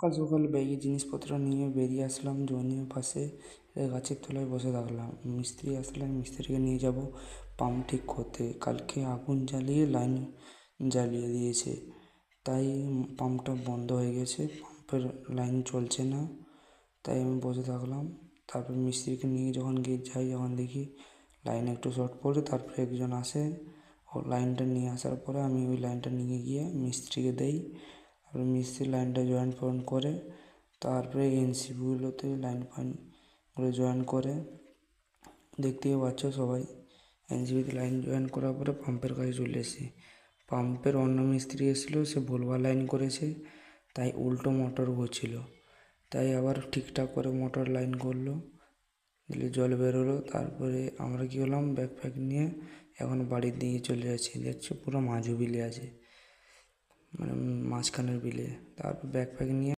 সকাল সকাল ব্যাগে জিনিসপত্র নিয়ে বেরিয়ে আসলাম। জনির পাশে গাছের তলায় বসে থাকলাম। মিস্ত্রি আসলে মিস্ত্রিকে নিয়ে যাব পাম্প ঠিক করতে। কালকে আগুন জ্বালিয়ে লাইন জ্বালিয়ে দিয়েছে, তাই পাম্পটা বন্ধ হয়ে গেছে, পাম্পের লাইন চলছে না। তাই আমি বসে থাকলাম। তারপর মিস্ত্রিকে নিয়ে যখন যাই, যখন দেখি লাইন একটু শর্ট পড়ে, তারপরে একজন আসে, ও লাইনটা নিয়ে আসার পরে আমি ওই লাইনটা নিয়ে গিয়ে মিস্ত্রিকে দেই। তারপরে মিস্ত্রি লাইনটা জয়েন ফয়েন করে, তারপরে এনসিবিগুলোতে লাইন ফাইনগুলো জয়েন করে। দেখতেই পাচ্ছ সবাই, এনসিবিতে লাইন জয়েন করার পরে পাম্পের কাছে চলে এসেছি। পাম্পের অন্য মিস্ত্রি এসেছিলো, সে ভুলভাল লাইন করেছে, তাই উল্টো মোটর ঘুরছিল। তাই আবার ঠিকঠাক করে মোটর লাইন করলো, দিলে জল বেরোলো। তারপরে আমরা কী হলাম, ব্যাগ ফ্যাগ নিয়ে এখন বাড়ির দিকে চলে যাচ্ছি। দেখছো পুরো মাঝু বিলে আছে, মানে মাঝখানের বিলে। তারপর ব্যাগ ফ্যাগ নিয়ে